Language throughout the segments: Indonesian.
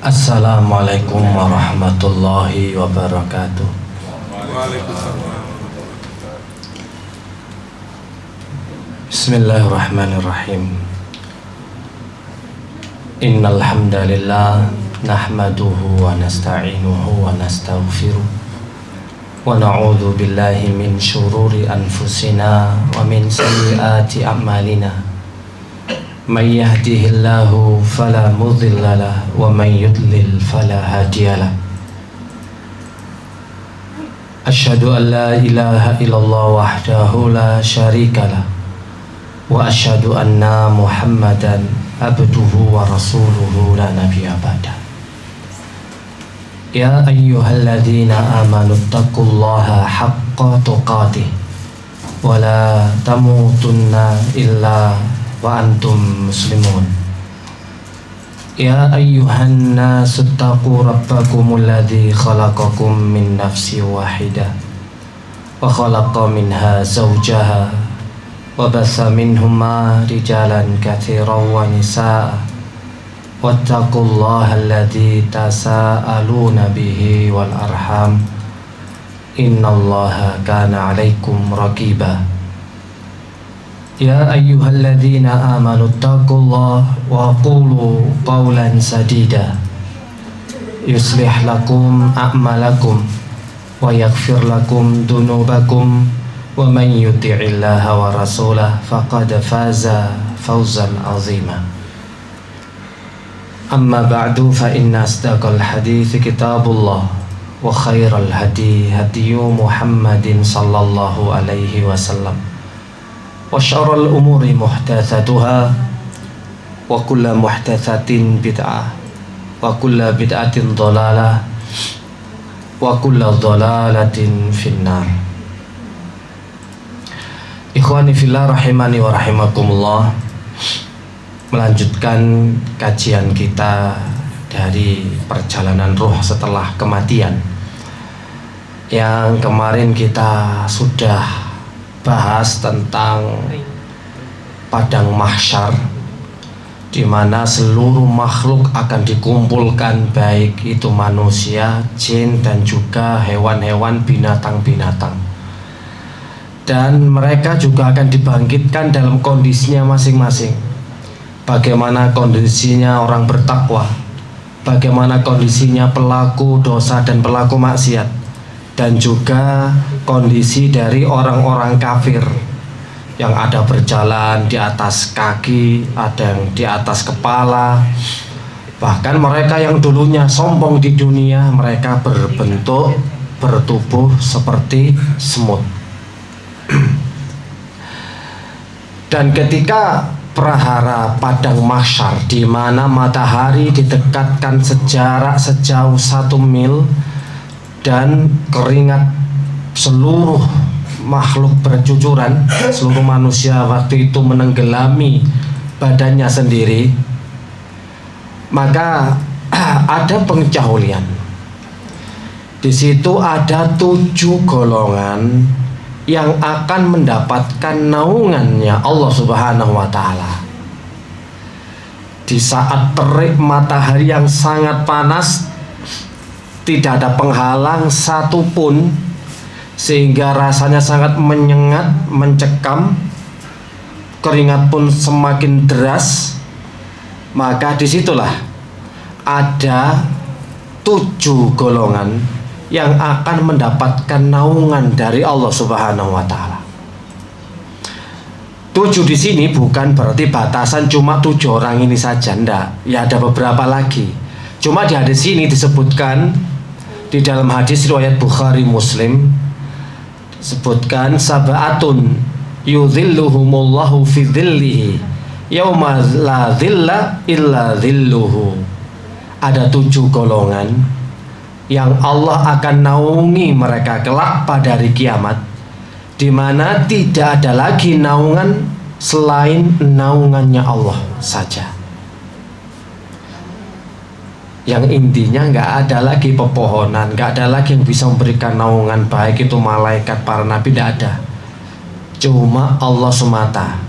Assalamualaikum warahmatullahi wabarakatuh. Bismillahirrahmanirrahim. Innal hamdalillah nahmaduhu wa nasta'inuhu wa nastaghfiruh wa na'udzu billahi min syururi anfusina wa min sayyiati a'malina. May yahdihillahu fala mudilla lahu wa may yudlil fala hadiya lahu. Asyhadu an la ilaha illallah wahdahu la syarika lahu wa asyhadu anna Muhammadan abduhu wa rasuluhu la nabiyya ba'da. Ya ayyuhalladzina amanu taqullaha haqqa tuqatih wa la tamutunna illa wa antum muslimun. Ya ayyuhan nasu taqu rabbakumul ladzi khalaqakum min nafsin wahidah wa khalaqa minha zawjaha wa batha minhuma rijalan katsiran wa nisaa wattaqullaha alladzi tasaaluna bihi wal arham innallaha kana 'alaikum raqiba. Ya ayyuhalladzina amanu taqullaha wa qulu qawlan sadida yuslih lakum a'malakum wa yaghfir lakum dunubakum wa man yuti'illaha wa rasulahu faqad faza fawzan 'azima. Amma ba'du fa inna asdaqal hadithi kitabullah wa khairal hadi hadiyu Muhammadin sallallahu alaihi wasallam wa syarrul umuri muhdatsatuha wa kullu muhdatsatin bid'ah wa kullu bid'atin dhalalah wa kullu dhalalatin finnar. Ikhwani fillah rahimani wa rahimakumullah, melanjutkan kajian kita dari perjalanan ruh setelah kematian. Yang kemarin kita sudah bahas tentang padang mahsyar, di mana seluruh makhluk akan dikumpulkan, baik itu manusia, jin, dan juga hewan-hewan, binatang-binatang. Dan mereka juga akan dibangkitkan dalam kondisinya masing-masing. Bagaimana kondisinya orang bertakwa, bagaimana kondisinya pelaku dosa dan pelaku maksiat, dan juga kondisi dari orang-orang kafir yang ada berjalan di atas kaki, ada yang di atas kepala. Bahkan mereka yang dulunya sombong di dunia, mereka bertubuh seperti semut. Dan ketika prahara padang mahsyar, di mana matahari didekatkan sejarak sejauh 1 mil dan keringat seluruh makhluk bercucuran, seluruh manusia waktu itu menenggelami badannya sendiri, maka ada pengecualian. Di situ ada 7 golongan yang akan mendapatkan naungannya Allah Subhanahu wa Ta'ala. Di saat terik matahari yang sangat panas, tidak ada penghalang satupun, sehingga rasanya sangat menyengat, mencekam, keringat pun semakin deras. Maka disitulah ada 7 golongan yang akan mendapatkan naungan dari Allah Subhanahu wa Ta'ala. 7 di sini bukan berarti batasan cuma 7 orang ini saja, enggak. Ya ada beberapa lagi. Cuma di hadis ini disebutkan, di dalam hadis riwayat Bukhari Muslim, sebutkan sab'atun yudhilluhumullahu fi dhillihi yauma la dhilla illa dhilluhu. Ada 7 golongan yang Allah akan naungi mereka kelak pada hari kiamat, di mana tidak ada lagi naungan selain naungannya Allah saja. Yang intinya nggak ada lagi pepohonan, nggak ada lagi yang bisa memberikan naungan, baik itu malaikat, para nabi, tidak ada. cuma Allah semata.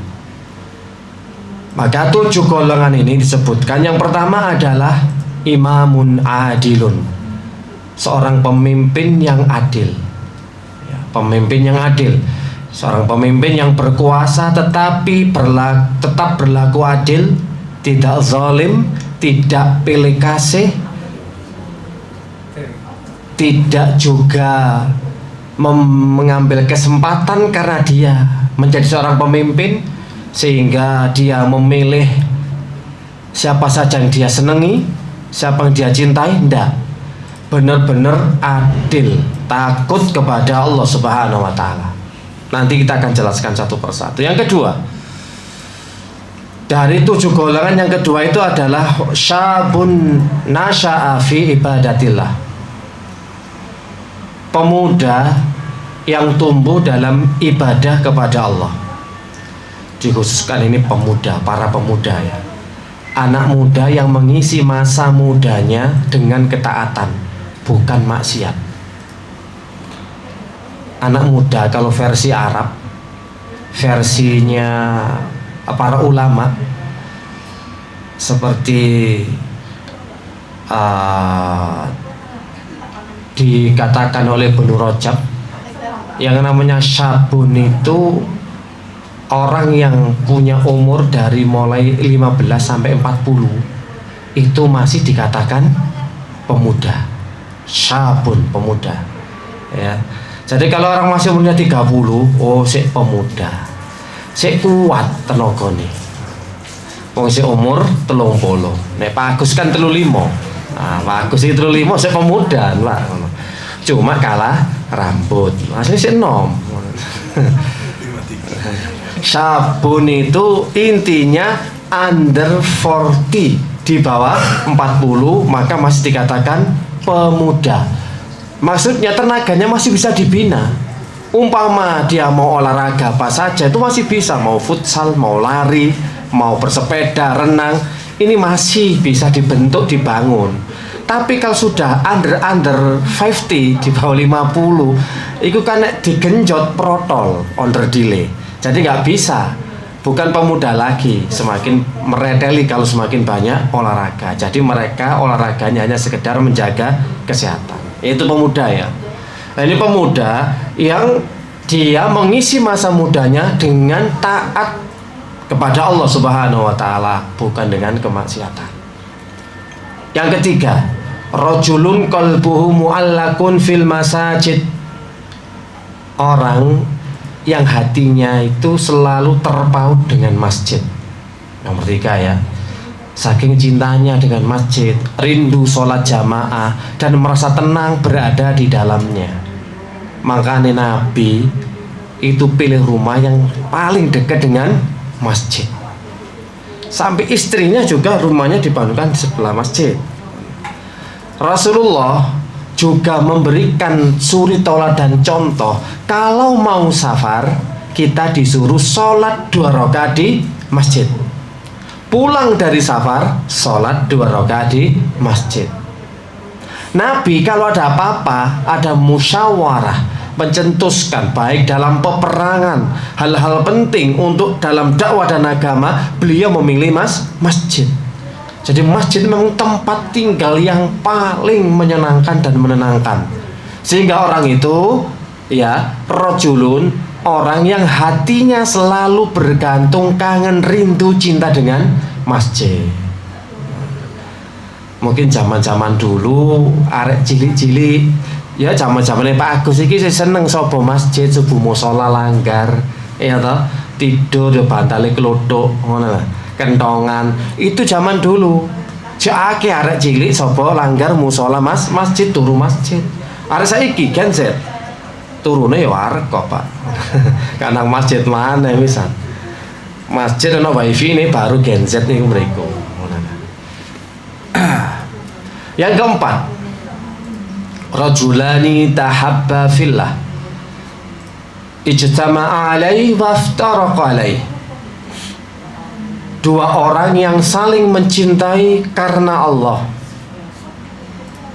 Maka 7 golongan ini disebutkan. Yang pertama adalah imamun adilun, seorang pemimpin yang adil. Pemimpin yang adil, seorang pemimpin yang berkuasa tetapi tetap berlaku adil, tidak zalim, tidak pilih kasih, tidak juga mengambil kesempatan karena dia menjadi seorang pemimpin sehingga dia memilih siapa saja yang dia senangi, siapa yang dia cintai. Tidak, benar-benar adil, takut kepada Allah Subhanahu wa Ta'ala. Nanti kita akan jelaskan satu persatu. Yang kedua, dari 7 golongan, yang kedua itu adalah syabun nasya'a fi ibadatillah, pemuda yang tumbuh dalam ibadah kepada Allah. Dikhususkan ini pemuda, para pemuda ya, anak muda yang mengisi masa mudanya dengan ketaatan, bukan maksiat. Anak muda kalau versi Arab, versinya para ulama seperti dikatakan oleh Ibnu Rajab, yang namanya syabun itu orang yang punya umur dari mulai 15 sampai 40 itu masih dikatakan pemuda. Syabun, pemuda ya. Jadi kalau orang masih umurnya 30, oh sik pemuda, sik kuat tenagane. Wong sik umur 30, nek Pak Agus kan 35. Nah, Pak Agus itu 35 sik pemuda lah. Cuma kalah rambut, masih sik enom. Syabun itu intinya under 40, di bawah 40 maka masih dikatakan pemuda. Maksudnya tenaganya masih bisa dibina. Umpama dia mau olahraga apa saja itu masih bisa, mau futsal, mau lari, mau bersepeda, renang, ini masih bisa dibentuk, dibangun. Tapi kalau sudah under 50, di bawah 50, itu kan digenjot protol, under delay. Jadi nggak bisa, bukan pemuda lagi, semakin mereteli kalau semakin banyak olahraga. Jadi mereka olahraganya hanya sekedar menjaga kesehatan. Itu pemuda ya. Nah, ini pemuda yang dia mengisi masa mudanya dengan taat kepada Allah Subhanahu wa Ta'ala, bukan dengan kemaksiatan. Yang ketiga, rajulun qalbuhu mu'allakun fil masajid, orang yang hatinya itu selalu terpaut dengan masjid. Nomor 3 ya, saking cintanya dengan masjid, rindu sholat jamaah dan merasa tenang berada di dalamnya. Makanya Nabi itu pilih rumah yang paling dekat dengan masjid. Sampai istrinya juga rumahnya dibangunkan di sebelah masjid. Rasulullah juga memberikan suri tauladan contoh, kalau mau safar kita disuruh sholat 2 rakaat di masjid. Pulang dari safar sholat 2 rakaat di masjid. Nabi kalau ada apa-apa, ada musyawarah, mencetuskan baik dalam peperangan, hal-hal penting untuk dalam dakwah dan agama, beliau memilih masjid. Jadi masjid memang tempat tinggal yang paling menyenangkan dan menenangkan. Sehingga orang itu ya rajulun, orang yang hatinya selalu bergantung, kangen, rindu, cinta dengan masjid. Mungkin zaman-zaman dulu arek cilik-cilik ya, zaman-zamane Pak Agus iki saya seneng sapa masjid, subuh mushola langgar ya toh, tidur yo bantale klothok ngono, kentongan. Itu zaman dulu. Jake arek cilik sapa langgar mushola masjid, turu masjid. Arek saiki Gen Z turune ya arek kok Pak. Kanang masjid mana misal. Masjid ana wifi ini baru Gen Z niku mriku. Yang keempat, rajulani tahabba fillah ijtama'a alaihi wa iftaraqa alaihi. 2 orang yang saling mencintai karena Allah.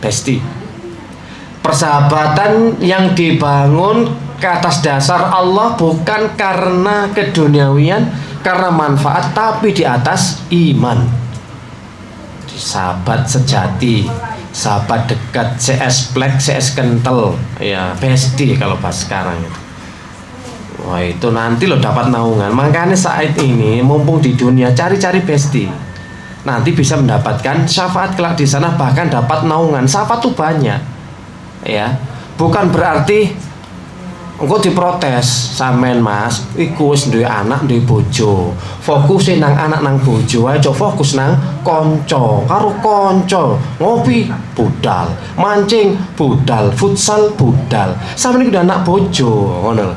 Besti. Persahabatan yang dibangun ke atas dasar Allah, bukan karena keduniawian, karena manfaat, tapi di atas iman. Sahabat sejati, sahabat dekat, CS plek, CS kental, ya bestie kalau pas sekarang itu. Wah, itu nanti lo dapat naungan. Makanya saat ini mumpung di dunia, cari-cari bestie. Nanti bisa mendapatkan syafaat kelak di sana, bahkan dapat naungan. Syafaat tuh banyak, ya. Bukan berarti engko diprotes sampean Mas, iku wis duwe anak, duwe bojo. Fokusin nang anak nang bojo ae, aja fokus nang kanca. Karo kanca ngopi budal, mancing budal, futsal budal. Sampeyan iki anak bojo, ngono lho.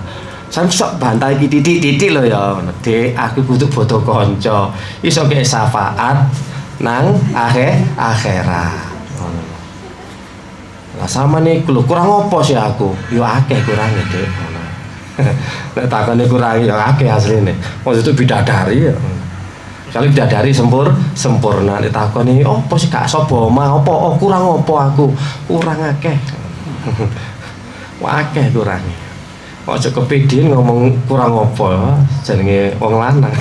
Sampe sok bantai iki titik-titik lho ya, ngono. Dik, aku butuh foto kanca. Iso kek syafaat nang akhirat. Lah sama nih, lho kurang opo sih aku? Yo akeh kurangnya Dek. Nek takone kurang ya akeh asline. Waktu itu bidadari ya. Kali bidadari sempurna. Nek takone opo sih gak sapa omah, opo kurang opo aku? Kurang akeh. Wah akeh kurangnya. Ojo kepedien ngomong kurang opo, jenenge wong lanang.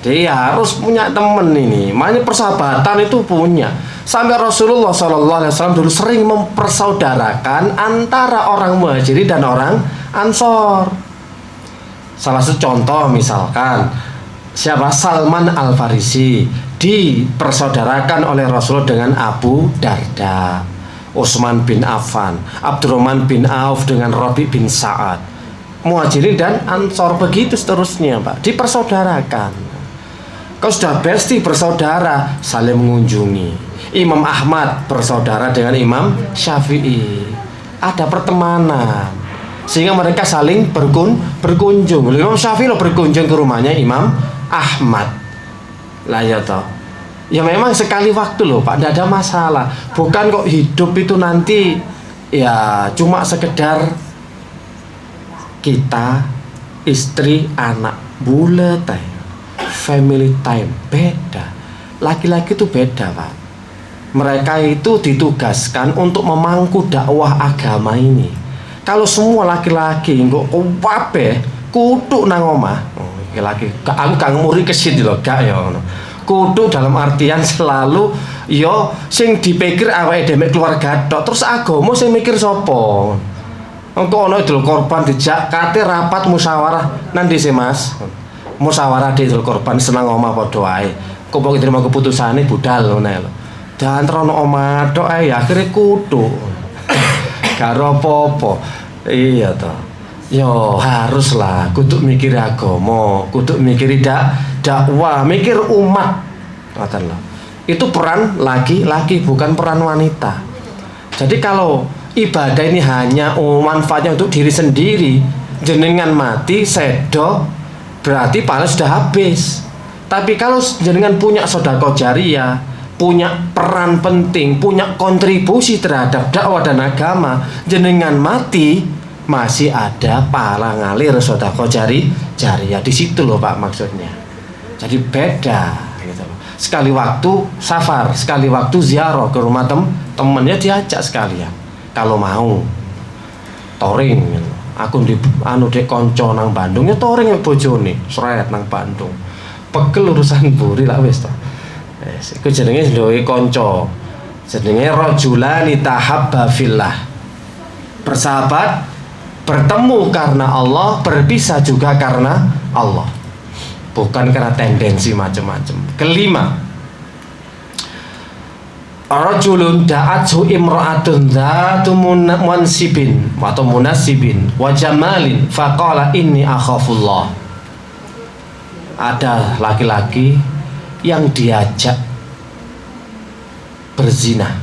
Jadi ya harus punya temen ini. Makanya persahabatan itu punya. Sampai Rasulullah SAW dulu sering mempersaudarakan antara orang Muhajirin dan orang Ansor. Salah satu contoh misalkan siapa Salman Al Farisi dipersaudarakan oleh Rasulullah dengan Abu Darda, Utsman bin Affan, Abdurrahman bin Auf dengan Rabi bin Sa'ad. Muhajirin dan Ansor begitu seterusnya, Pak, dipersaudarakan. Kalau sudah bestie bersaudara, saling mengunjungi. Imam Ahmad bersaudara dengan Imam Syafi'i, ada pertemanan sehingga mereka saling berkunjung. Imam Syafi'i lo berkunjung ke rumahnya Imam Ahmad. Lah ya toh, ya memang sekali waktu loh Pak, tidak ada masalah. Bukan kok hidup itu nanti ya cuma sekedar kita, istri, anak, bulet, family time. Beda. Laki-laki itu beda Pak. Mereka itu ditugaskan untuk memangku dakwah agama ini. Kalau semua laki-laki kok kabeh kudu nang omah, laki-laki aku kang muri kesit lho gak ya ngono. Kudu dalam artian selalu yo sing dipikir awake dhewe keluarga tok, terus agama sing mikir sapa? Engko ana Idul Korban dijak kate rapat musyawarah nang dise Mas. Musyawarah di Idul Korban seneng omah padha wae. Kok kok terima keputusane budal ngono lho. Dan terono omah tok ae akhire kudu. Karo apa-apa. Iya toh. Yo haruslah kudu mikir agama, kudu mikir dakwah, mikir umat. Ngoten lho. Itu peran laki-laki, bukan peran wanita. Jadi kalau ibadah ini hanya manfaatnya untuk diri sendiri, jenengan mati sedo berarti pahala sudah habis. Tapi kalau jenengan punya sedekah jariyah, punya peran penting, punya kontribusi terhadap dakwah dan agama, jenengan mati masih ada pahala ngalir sedekah jariyah di situ loh Pak maksudnya. Jadi beda gitu. Sekali waktu safar, sekali waktu ziarah ke rumah temennya diajak sekalian. Kalau mau touring gitu. Aku di dek konco nang Bandung ya touring bojone, sret nang Bandung. Pegel urusan buri lah wis to. Iku jenenge duwe kanca. Jenenge rajulani tahabba fillah. Bersahabat, bertemu karena Allah, berpisah juga karena Allah. Bukan karena tendensi macam-macam. Kelima, rajulun da'athu imra'atun dzatu munsibin atau munasibin wa jamalin faqala inni akhafullah. Ada laki-laki yang diajak berzina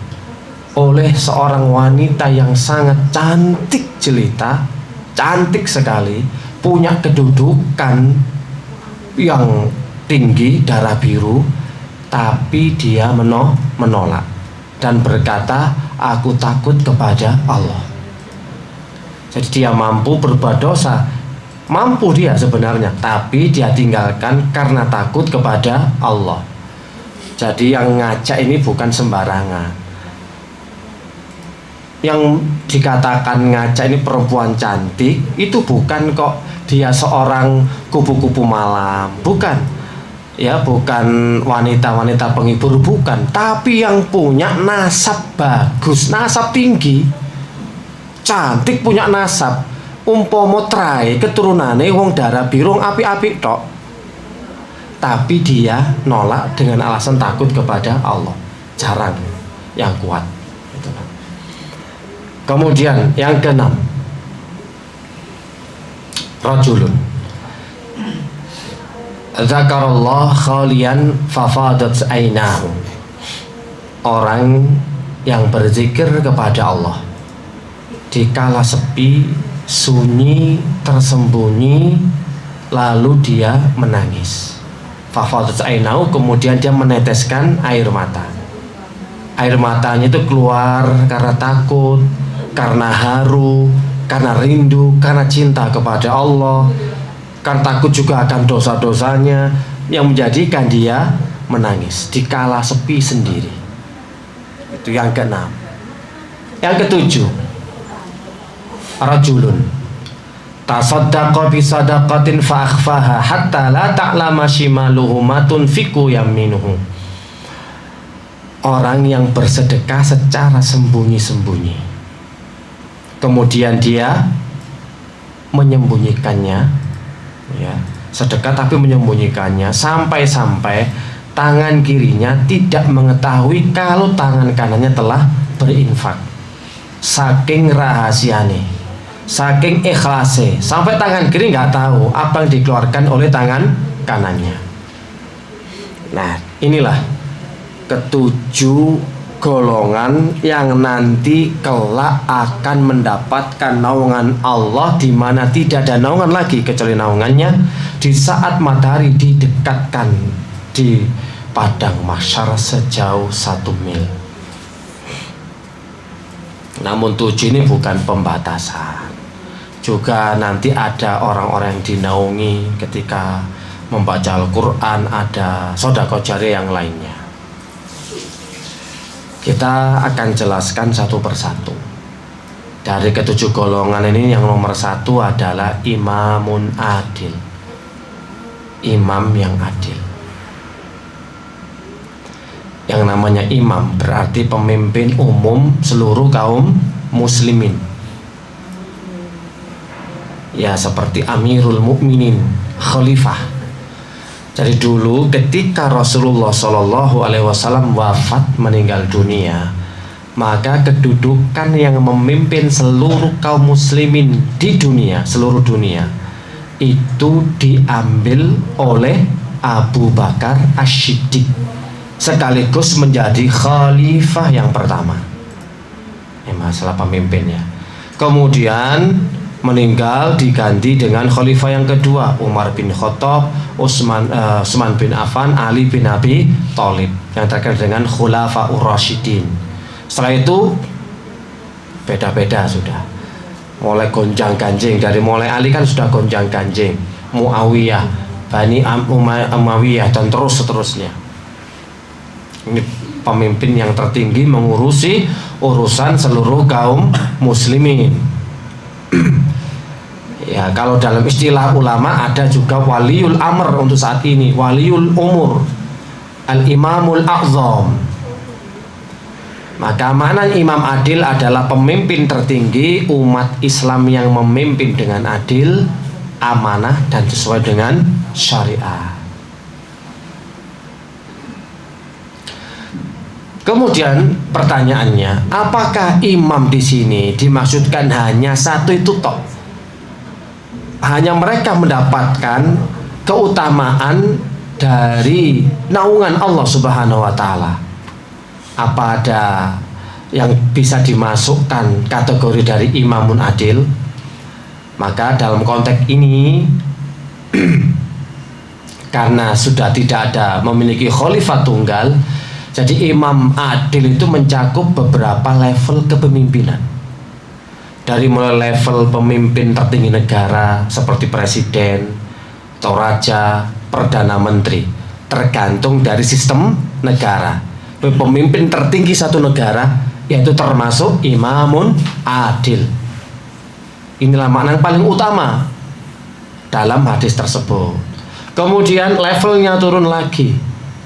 oleh seorang wanita yang sangat cantik jelita, cantik sekali, punya kedudukan yang tinggi, darah biru, tapi dia menolak dan berkata, aku takut kepada Allah. Jadi dia mampu berbuat dosa, mampu dia sebenarnya, tapi dia tinggalkan karena takut kepada Allah. Jadi yang ngajak ini bukan sembarangan. yang dikatakan ngaca ini perempuan cantik itu bukan kok dia seorang kupu-kupu malam, bukan ya, bukan wanita-wanita penghibur, bukan, tapi yang punya nasab bagus, nasab tinggi, cantik, punya nasab. Umpomo trai keturunane wong darah biru api-api tok, tapi dia nolak dengan alasan takut kepada Allah. Jarang yang kuat. Kemudian yang keenam, rajulun zakarallah khalian fafadat ainahu, orang yang berzikir kepada Allah di kala sepi, sunyi, tersembunyi, lalu dia menangis. Fafadat ainahu, kemudian dia meneteskan air mata. Air matanya itu keluar karena takut, karena haru, karena rindu, karena cinta kepada Allah, karena takut juga akan dosa-dosanya yang menjadikan dia menangis di kala sepi sendiri. Itu yang keenam. Yang ketujuh, rajulun tasaddaqa bi sadaqatin fa akhfaha hatta la ta'lama shimaluhu ma tunfiqu yaminuhu. Orang yang bersedekah secara sembunyi-sembunyi, kemudian dia menyembunyikannya, ya, sedekah tapi menyembunyikannya sampai-sampai tangan kirinya tidak mengetahui kalau tangan kanannya telah berinfak. Saking rahasiane, saking ikhlase, sampai tangan kiri nggak tahu apa yang dikeluarkan oleh tangan kanannya. Nah, inilah ketujuh golongan yang nanti kelak akan mendapatkan naungan Allah, di mana tidak ada naungan lagi kecuali naungannya di saat matahari didekatkan di padang mahsyar sejauh 1 mil. Namun 7 ini bukan pembatasan, juga nanti ada orang-orang yang dinaungi ketika membaca Al-Quran, ada sedekah jariyah yang lainnya. Kita akan jelaskan satu persatu. Dari ketujuh golongan ini, yang nomor 1 adalah imamun adil, imam yang adil. Yang namanya imam berarti pemimpin umum seluruh kaum muslimin, ya, seperti Amirul Mukminin, khalifah. Jadi dulu ketika Rasulullah SAW wafat, meninggal dunia, maka kedudukan yang memimpin seluruh kaum muslimin di dunia, seluruh dunia, itu diambil oleh Abu Bakar As-Siddiq, sekaligus menjadi khalifah yang pertama. Masalah pemimpinnya. Kemudian meninggal diganti dengan khalifah yang kedua, Umar bin Khattab, Utsman bin Affan, Ali bin Abi Thalib, yang terakhir dengan Khulafaur Rasyidin. Setelah itu beda-beda sudah, mulai gonjang ganjing. Dari mulai Ali kan sudah gonjang ganjing, Muawiyah, Bani Umayyah, dan terus seterusnya. Ini pemimpin yang tertinggi mengurusi urusan seluruh kaum muslimin. Ya, kalau dalam istilah ulama ada juga waliul amr untuk saat ini, waliul umur, al-imamul a'zam. Maka makna imam adil adalah pemimpin tertinggi umat Islam yang memimpin dengan adil, amanah, dan sesuai dengan syariah. Kemudian pertanyaannya, apakah imam di sini dimaksudkan hanya satu itu toh? Hanya mereka mendapatkan keutamaan dari naungan Allah Subhanahu wa Ta'ala? Apa ada yang bisa dimasukkan kategori dari imamun adil? Maka dalam konteks ini karena sudah tidak ada memiliki khalifah tunggal, jadi imam adil itu mencakup beberapa level kepemimpinan. Dari mulai level pemimpin tertinggi negara seperti presiden atau raja, perdana menteri, tergantung dari sistem negara. Pemimpin tertinggi satu negara yaitu termasuk imamun adil. Inilah makna yang paling utama dalam hadis tersebut. Kemudian levelnya turun lagi,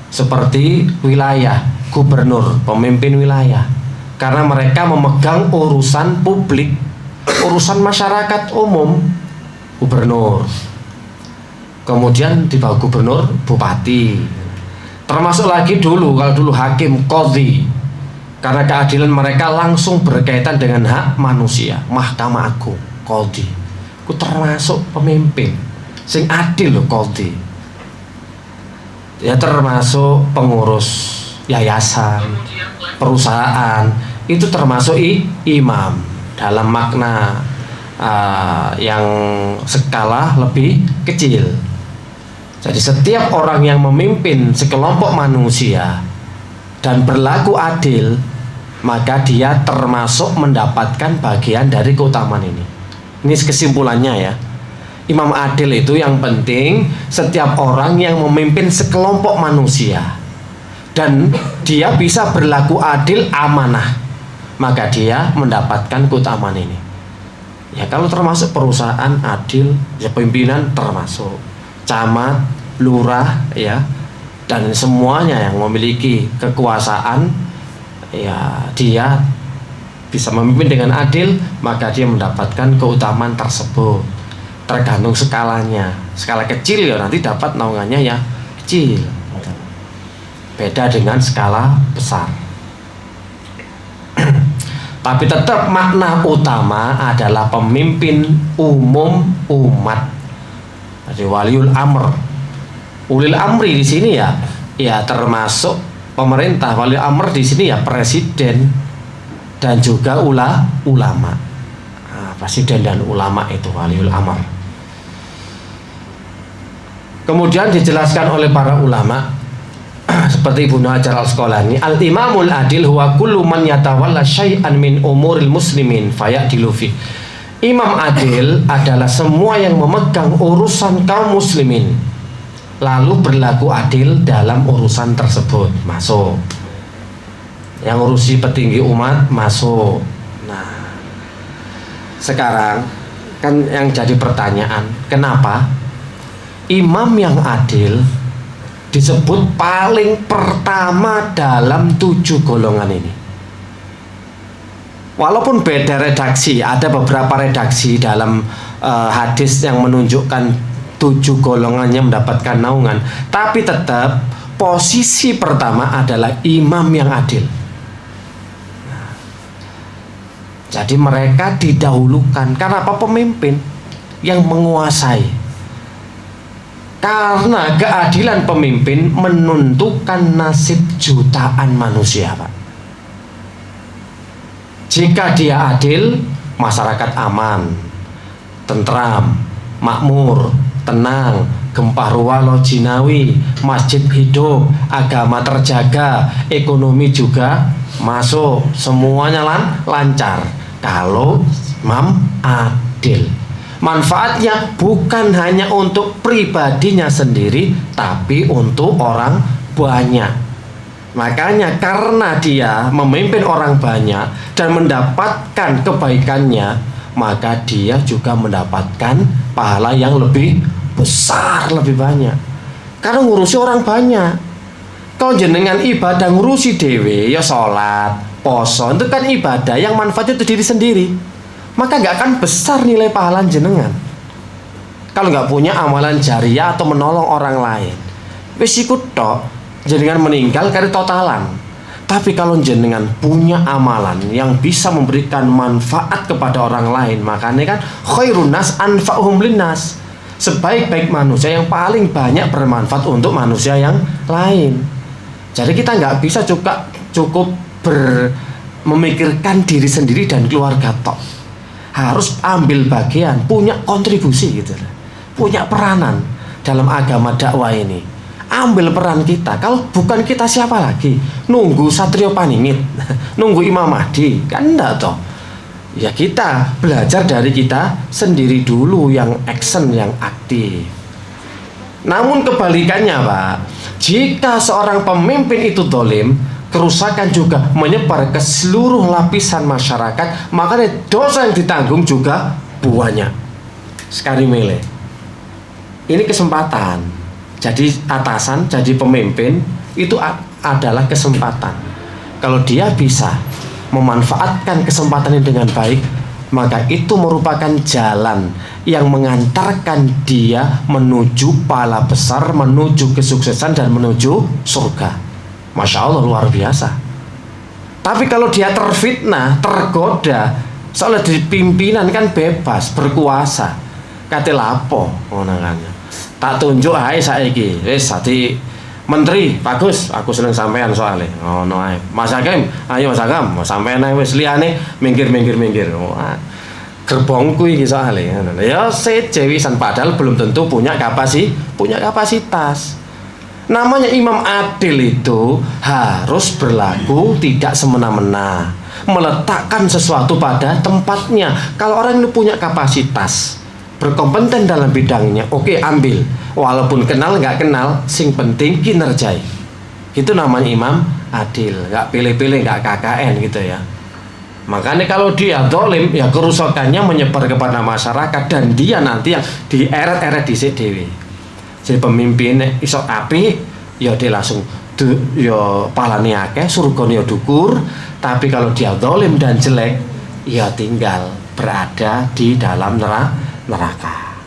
seperti wilayah, gubernur, pemimpin wilayah, karena mereka memegang urusan publik, urusan masyarakat umum, gubernur. Kemudian di bawah gubernur, bupati. Termasuk lagi dulu, kalau dulu hakim, qadhi, karena keadilan mereka langsung berkaitan dengan hak manusia, Mahkamah Agung, qadhi. Itu termasuk pemimpin sing adil loh, qadhi. Ya termasuk pengurus yayasan, perusahaan, itu termasuk imam dalam makna yang skala lebih kecil. Jadi setiap orang yang memimpin sekelompok manusia dan berlaku adil, maka dia termasuk mendapatkan bagian dari keutamaan ini. Ini kesimpulannya ya. Imam adil itu yang penting setiap orang yang memimpin sekelompok manusia dan dia bisa berlaku adil, amanah, maka dia mendapatkan keutamaan ini. Ya kalau termasuk perusahaan adil, ya pimpinan termasuk camat, lurah, ya, dan semuanya yang memiliki kekuasaan, ya dia bisa memimpin dengan adil, maka dia mendapatkan keutamaan tersebut. Tergantung skalanya. Skala kecil ya nanti dapat naungannya ya kecil. Beda dengan skala besar. Tapi tetap makna utama adalah pemimpin umum umat. Jadi waliul amr. Ulil amri di sini ya termasuk pemerintah. Waliul amr di sini ya presiden dan juga ulama. Presiden dan ulama itu waliul amr. Kemudian dijelaskan oleh para ulama seperti Ibnu Hajar Al-Asqalani, al-imamul adil huwa kullu man yatawalla syai'an min umuril muslimin fayadilu fi. Imam adil adalah semua yang memegang urusan kaum muslimin lalu berlaku adil dalam urusan tersebut. Masuk. Yang urusi petinggi umat masuk. Nah, sekarang kan yang jadi pertanyaan, kenapa imam yang adil disebut paling pertama dalam 7 golongan ini? Walaupun beda redaksi, ada beberapa redaksi dalam hadis yang menunjukkan 7 golongannya mendapatkan naungan, tapi tetap posisi pertama adalah imam yang adil. Jadi mereka didahulukan karena apa? Pemimpin yang menguasai. Karena keadilan pemimpin menentukan nasib jutaan manusia, Pak. Jika dia adil, masyarakat aman, tentram, makmur, tenang, gempa ruwalo jinawi, masjid hidup, agama terjaga, ekonomi juga masuk, semuanya lancar. Kalau imam adil, manfaatnya bukan hanya untuk pribadinya sendiri, tapi untuk orang banyak. Makanya karena dia memimpin orang banyak dan mendapatkan kebaikannya, maka dia juga mendapatkan pahala yang lebih besar, lebih banyak. Karena ngurusi orang banyak. Kalau jenengan ibadah ngurusi dewe, ya sholat, poso, itu kan ibadah yang manfaatnya itu diri sendiri, maka nggak akan besar nilai pahala jenengan. Kalau nggak punya amalan jariah atau menolong orang lain, wis ikut tok, jenengan meninggal kari totalan. Tapi kalau jenengan punya amalan yang bisa memberikan manfaat kepada orang lain, makanya kan khairun nas anfa'uhum linnas, sebaik-baik manusia yang paling banyak bermanfaat untuk manusia yang lain. Jadi kita nggak bisa cukup memikirkan diri sendiri dan keluarga tok. Harus ambil bagian, punya kontribusi gitu, punya peranan dalam agama dakwah ini. Ambil peran kita. Kalau bukan kita siapa lagi? Nunggu Satrio Paningit, nunggu Imam Mahdi, kan enggak toh. Ya kita belajar dari kita sendiri dulu, yang action, yang aktif. Namun kebalikannya, Pak, jika seorang pemimpin itu dolim, kerusakan juga menyebar ke seluruh lapisan masyarakat, makanya dosa yang ditanggung juga banyak. Sekali milih. Ini kesempatan. Jadi atasan, jadi pemimpin itu adalah kesempatan. Kalau dia bisa memanfaatkan kesempatan ini dengan baik, maka itu merupakan jalan yang mengantarkan dia menuju pahala besar, menuju kesuksesan dan menuju surga. Masya Allah, luar biasa. Tapi kalau dia terfitnah, tergoda, soalnya di pimpinan kan bebas, berkuasa, kate lapo ngono kan. Tak tunjuk ae saiki, wis dadi menteri, bagus, aku seneng sampean soalnya. Ngono ae. Mas Hakim, ayo Mas Hakim, sampean ae wis liyane minggir. Gerbongku iki soalnya. Ya seje wisan, padahal belum tentu punya kapasitas. Namanya imam adil itu harus berlaku tidak semena-mena, meletakkan sesuatu pada tempatnya. Kalau orang itu punya kapasitas, berkompeten dalam bidangnya, oke, ambil. Walaupun kenal nggak kenal, sing penting kinerjai. Itu namanya imam adil, nggak pilih-pilih, nggak KKN gitu ya. Makanya kalau dia dolim, ya kerusakannya menyebar kepada masyarakat dan dia nanti yang dieret-eret dhisik dhewe. Jadi pemimpin iso api, ya dia langsung ya palane akeh, surgane ya dukur. Tapi kalau dia zalim dan jelek, ya tinggal berada di dalam neraka.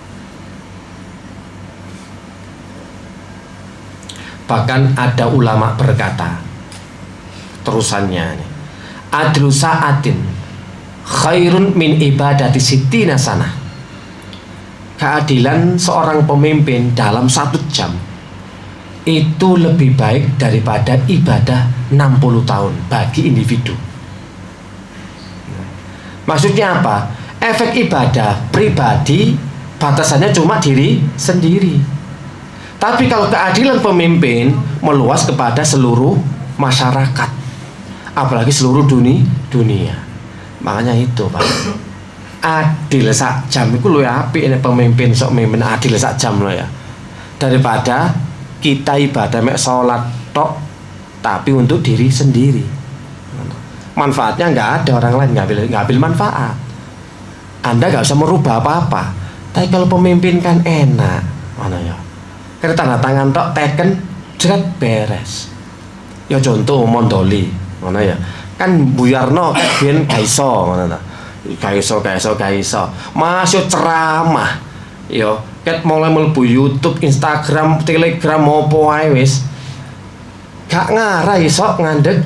Bahkan ada ulama berkata, terusannya nih, adlu sa'atin khairun min ibadati sittina sanah. Keadilan seorang pemimpin dalam 1 jam itu lebih baik daripada ibadah 60 tahun bagi individu. Maksudnya apa? Efek ibadah pribadi batasannya cuma diri sendiri. Tapi kalau keadilan pemimpin meluas kepada seluruh masyarakat, apalagi seluruh dunia. Makanya itu, Pak. Adil sak jam itu luwih apik nek pemimpin sok mimpin adil sak jam lo ya. Daripada kita ibadah mek salat tok tapi untuk diri sendiri. Manfaatnya nggak ada, orang lain nggak ambil manfaat. Anda nggak usah merubah apa-apa. Tapi kalau pemimpin kan enak, mana ya? Karena tanda tangan tok teken jret beres. Ya contoh Mondoli, mana ya? Kan Buyarno kan biyen gak iso, mana ta? Gak iso masuk ceramah yo ket mulai mlebu YouTube, Instagram, Telegram opo wae wis gak ngarah iso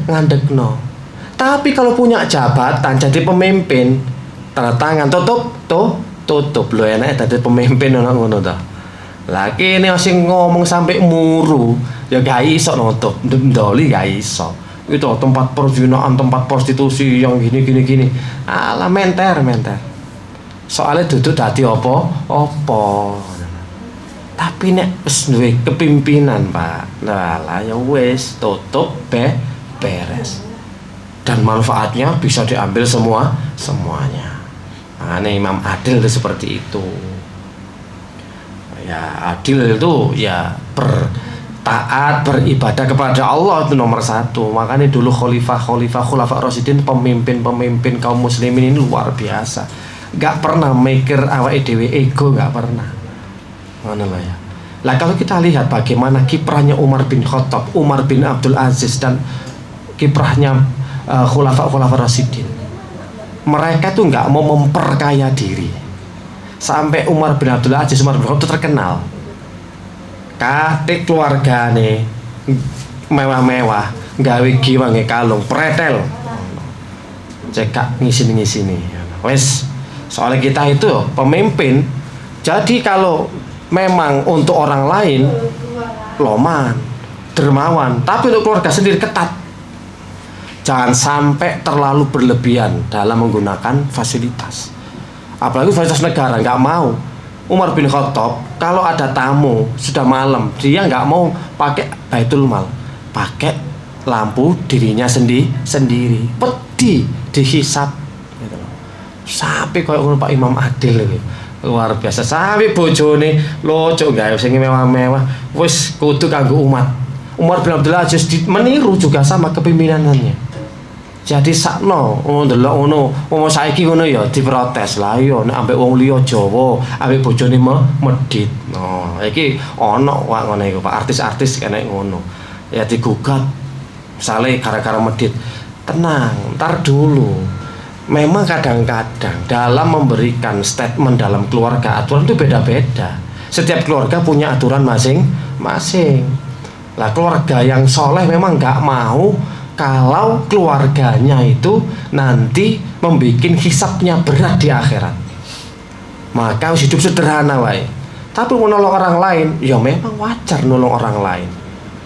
ngandekno. Tapi kalau punya jabatan jadi pemimpin, tanda tangan tutup lho, enak dadi pemimpin ngono ta. Lah kene sing ngomong sampai muru ya gak iso nutup, ndoli gak iso. Itu tempat perzinaan, tempat prostitusi yang gini. Alah menter. Soalnya duduk dadi opo. Tapi nek wis duwe kepimpinan, Pak. Lah ya wis tutup beres. Dan manfaatnya bisa diambil semuanya. Nah, imam adil itu seperti itu. Ya adil itu ya taat, beribadah kepada Allah itu nomor 1. Makanya dulu khulafa Rasyidin, pemimpin kaum muslimin ini luar biasa. Gak pernah mikir awake dhewe ego, gak pernah. Mana lah ya. Lah kalau kita lihat bagaimana kiprahnya Umar bin Khattab, Umar bin Abdul Aziz dan kiprahnya khulafa Rasyidin. Mereka tuh gak mau memperkaya diri. Sampai Umar bin Abdul Aziz, Umar bin Khattab terkenal. Kate keluargane mewah-mewah, gawe giwange kalung pretel, cekak ngisini. Wes, soalnya kita itu pemimpin. Jadi kalau memang untuk orang lain loman, dermawan, tapi untuk keluarga sendiri ketat. Jangan sampai terlalu berlebihan dalam menggunakan fasilitas. Apalagi fasilitas negara, nggak mau. Umar bin Khattab kalau ada tamu sudah malam, dia nggak mau pakai Baitul Mal, pakai lampu dirinya sendiri, pedih dihisap gitu. Sampai kayak ngono Pak Imam Adil gitu. Luar biasa. Sampai bojone lojo gawe sing mewah-mewah, wis kudu kanggo umat. Umar bin Abdul Aziz meniru juga sama kepemimpinannya. Jadi sakno ndelok ngono, wong saiki ngono ya diprotes lah ya nek ambek wong liya Jawa, ambek bojone medhit. No, iki ana wae ngono iku Pak, artis-artis kene ngono. Ya digugat misale gara-gara medhit. Tenang, ntar dulu. Memang kadang-kadang dalam memberikan statement dalam keluarga aturan itu beda-beda. Setiap keluarga punya aturan masing-masing. Lah keluarga yang soleh memang nggak mau kalau keluarganya itu nanti membuat hisapnya berat di akhirat. Maka hidup sederhana wae. Tapi menolong orang lain, ya memang wajar nolong orang lain.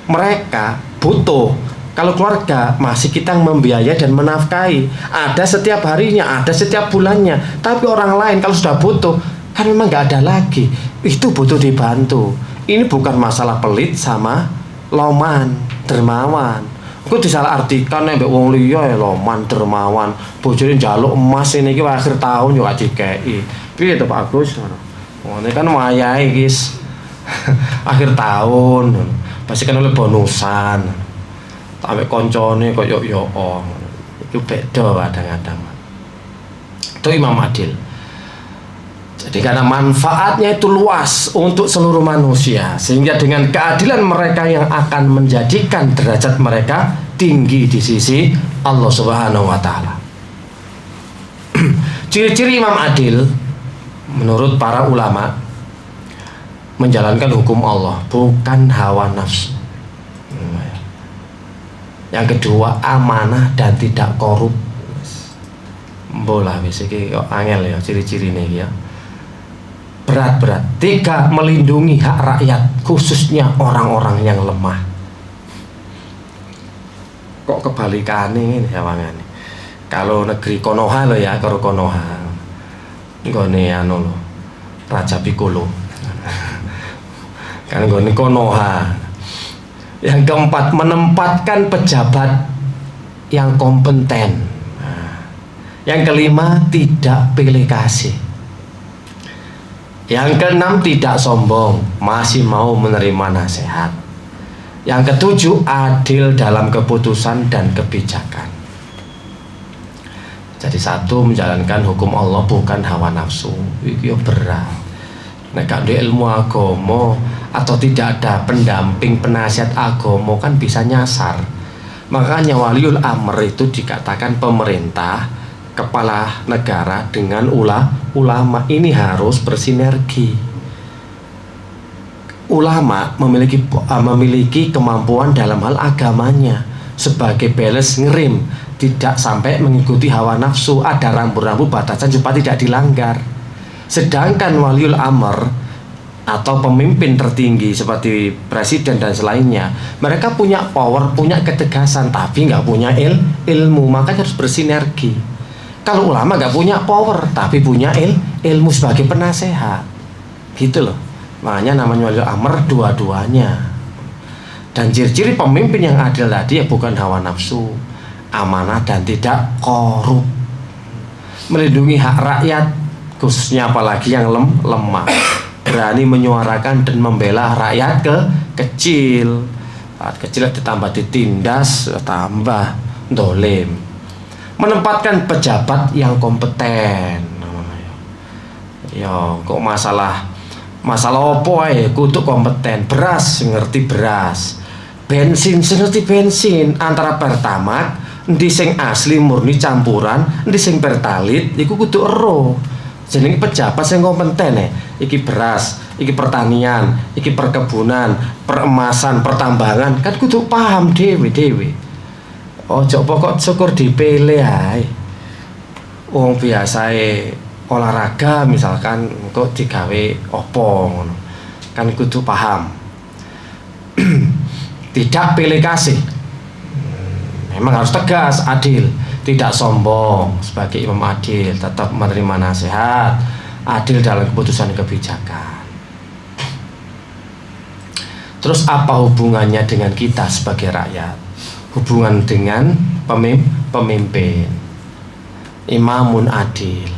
Mereka butuh. Kalau keluarga masih kita yang membiayai dan menafkahi, ada setiap harinya, ada setiap bulannya. Tapi orang lain kalau sudah butuh, kan memang nggak ada lagi. Itu butuh dibantu. Ini bukan masalah pelit sama loman, dermawan. Aku disalahartikan nek wong liya ya loman, dermawan, bojone njaluk emas ini iki akhir tahun yo dikeki. Piye to Pak Agus? Ngene kan wayahe guys. Akhir tahun. Pasti kan oleh bonusan. Sampai koncone kok yo itu beda kadang-kadang. Itu Imam Adil. Jadi karena manfaatnya itu luas untuk seluruh manusia, sehingga dengan keadilan mereka yang akan menjadikan derajat mereka tinggi di sisi Allah Subhanahu wa taala. Ciri-ciri Imam Adil menurut para ulama menjalankan hukum Allah, bukan hawa nafsu. Yang kedua, amanah dan tidak korup. Bola wis iki kok angel ya ciri-cirine ya. Berat. 3, melindungi hak rakyat, khususnya orang-orang yang lemah. Kok kebalikannya ini hawangane. Kalau negeri Konoha lo ya, karo Konoha. Nggone anu lo, Raja Piccolo. Kan nggone Konoha. Yang keempat, menempatkan pejabat yang kompeten. Yang kelima, tidak pilih kasih. Yang keenam, tidak sombong, masih mau menerima nasihat. Yang ketujuh, adil dalam keputusan dan kebijakan. Jadi satu, menjalankan hukum Allah bukan hawa nafsu. Itu berat. Nek gak ada ilmu agama atau tidak ada pendamping penasihat agama kan bisa nyasar. Makanya waliul amr itu dikatakan pemerintah, kepala negara dengan ulama ini harus bersinergi. Ulama memiliki kemampuan dalam hal agamanya sebagai balance ngerim, tidak sampai mengikuti hawa nafsu, ada rambu-rambu batasan supaya tidak dilanggar. Sedangkan waliul amr atau pemimpin tertinggi seperti presiden dan selainnya, mereka punya power, punya ketegasan, tapi nggak punya ilmu, makanya harus bersinergi. Kalau ulama nggak punya power, tapi punya ilmu sebagai penasehat, gitu loh. Makanya namanya waliul amr dua-duanya. Dan ciri-ciri pemimpin yang adil tadi ya bukan hawa nafsu, amanah dan tidak korup, melindungi hak rakyat, khususnya apalagi yang lemah, berani menyuarakan dan membela rakyat kecil. Rakyat kecil ditambah ditindas, tambah dolim. Menempatkan pejabat yang kompeten. Ya, kok masalah opo ae kudu kompeten. Beras ngerti beras. Bensin ngerti bensin. Antara Pertamax endi sing asli murni campuran, endi sing Pertalite iku kudu ero. Jenenge pejabat sing kompeten iki beras, iki pertanian, iki perkebunan, peremasan, pertambangan, kan kudu paham dhewe-dhewe. Ojo pokok syukur dipilih ae. Wong biasae olahraga misalkan kok digawe opo ngono. Kan kudu paham. Tidak pilih kasih. Memang harus tegas, adil, tidak sombong sebagai imam adil, tetap menerima nasihat, adil dalam keputusan kebijakan. Terus apa hubungannya dengan kita sebagai rakyat? Hubungan dengan pemimpin, imamun adil.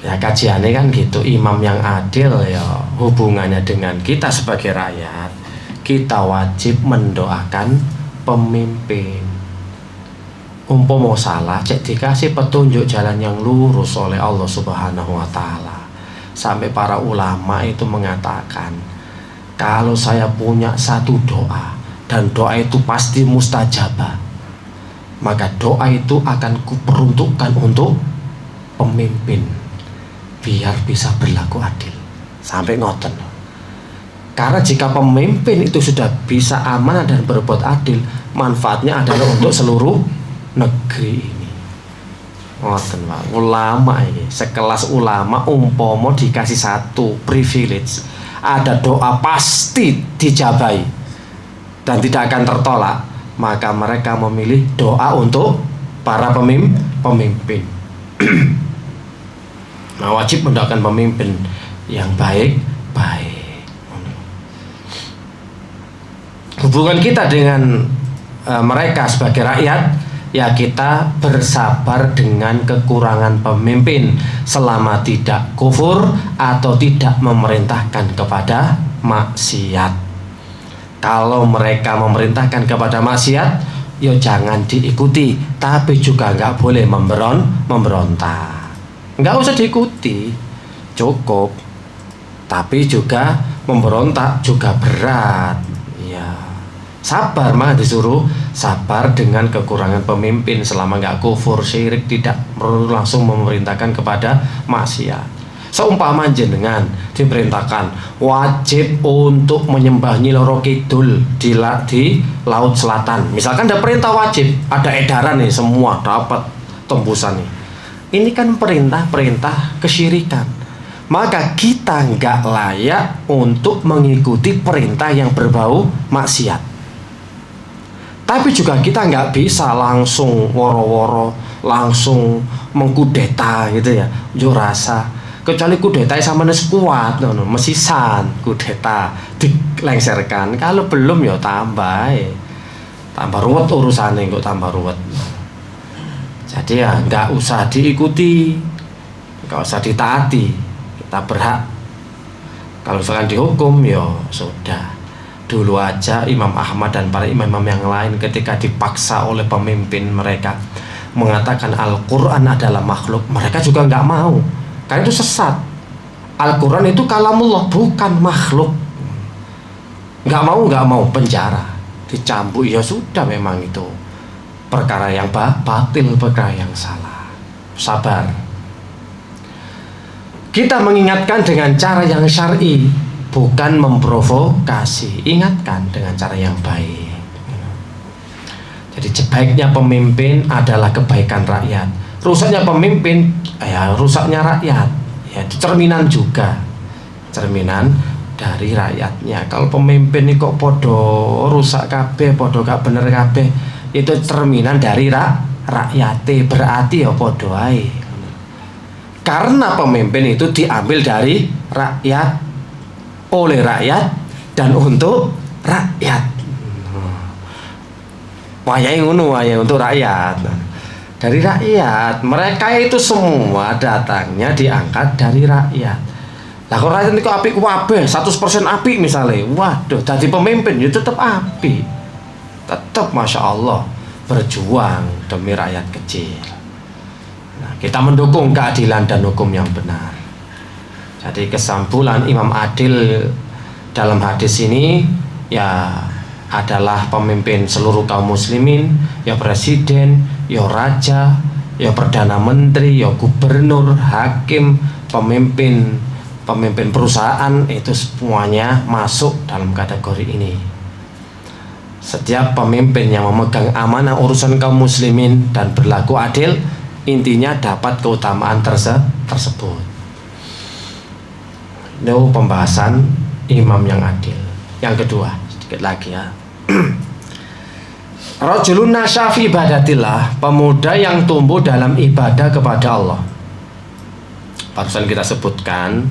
Ya kajiannya kan gitu, imam yang adil ya hubungannya dengan kita sebagai rakyat kita wajib mendoakan pemimpin. Umpama salah, cek dikasih petunjuk jalan yang lurus oleh Allah Subhanahu wa Ta'ala. Sampai para ulama itu mengatakan, kalau saya punya satu doa dan doa itu pasti mustajabah, maka doa itu akan kuperuntukkan untuk pemimpin biar bisa berlaku adil. Sampai ngoten. Karena jika pemimpin itu sudah bisa amanah dan berbuat adil, manfaatnya adalah untuk seluruh negeri ini. Ngoten Pak, ulama ini sekelas ulama umpomo dikasih satu privilege, ada doa pasti dijabai dan tidak akan tertolak, maka mereka memilih doa untuk para pemimpin. Nah, wajib mendoakan pemimpin yang baik-baik. Hubungan kita dengan mereka sebagai rakyat, ya kita bersabar dengan kekurangan pemimpin selama tidak kufur atau tidak memerintahkan kepada maksiat. Kalau mereka memerintahkan kepada maksiat, ya jangan diikuti, tapi juga nggak boleh memberontak. Nggak usah diikuti, cukup. Tapi juga memberontak juga berat. Ya, sabar mah disuruh sabar dengan kekurangan pemimpin selama nggak kufur syirik, tidak perlu langsung memerintahkan kepada maksiat. Seumpama jenengan diperintahkan wajib untuk menyembah Nyi Loro Kidul di Laut Selatan, misalkan ada perintah wajib, ada edaran nih semua dapat tembusan nih. Ini kan perintah kesyirikan, maka kita nggak layak untuk mengikuti perintah yang berbau maksiat. Tapi juga kita nggak bisa langsung woro-woro, langsung mengkudeta gitu ya. Yo rasa, kecuali kudeta sama nes kuat, mesisan kudeta dilengserkan. Kalau belum ya tambah ruwet urusannya, kok tambah ruwet. Jadi ya nggak usah diikuti, nggak usah ditaati. Kita berhak, kalau misalkan dihukum ya sudah. Dulu aja Imam Ahmad dan para imam-imam yang lain ketika dipaksa oleh pemimpin mereka mengatakan Al-Quran adalah makhluk, mereka juga nggak mau, karena itu sesat. Al-Quran itu kalamullah, bukan makhluk. Nggak mau penjara, dicambuk, ya sudah, memang itu perkara yang batil, perkara yang salah. Sabar. Kita mengingatkan dengan cara yang syar'i, bukan memprovokasi. Ingatkan dengan cara yang baik. Jadi sebaiknya pemimpin adalah kebaikan rakyat. Rusaknya pemimpin, ya rusaknya rakyat. Ya itu cerminan juga, cerminan dari rakyatnya. Kalau pemimpin ini kok podo rusak kabeh, podo gak bener kabeh, itu cerminan dari rakyat, berarti ya podo ae. Karena pemimpin itu diambil dari rakyat, oleh rakyat, dan untuk rakyat. Wayahe ngono, wayahe untuk rakyat. Dari rakyat, mereka itu semua datangnya diangkat dari rakyat. Lah kalau rakyat itu apik kabeh, 100% apik misalnya, waduh, jadi pemimpin ya tetap apik. Tetap Masya Allah berjuang demi rakyat kecil. Nah, kita mendukung keadilan dan hukum yang benar. Jadi kesimpulan Imam Adil dalam hadis ini ya adalah pemimpin seluruh kaum muslimin, ya presiden, ya raja, ya perdana menteri, ya gubernur, hakim, pemimpin perusahaan, itu semuanya masuk dalam kategori ini. Setiap pemimpin yang memegang amanah urusan kaum muslimin dan berlaku adil, intinya dapat keutamaan tersebut. Itu pembahasan imam yang adil. Yang kedua, sedikit lagi ya. Rajulun nasya fi ibadatillah, pemuda yang tumbuh dalam ibadah kepada Allah. Barusan kita sebutkan,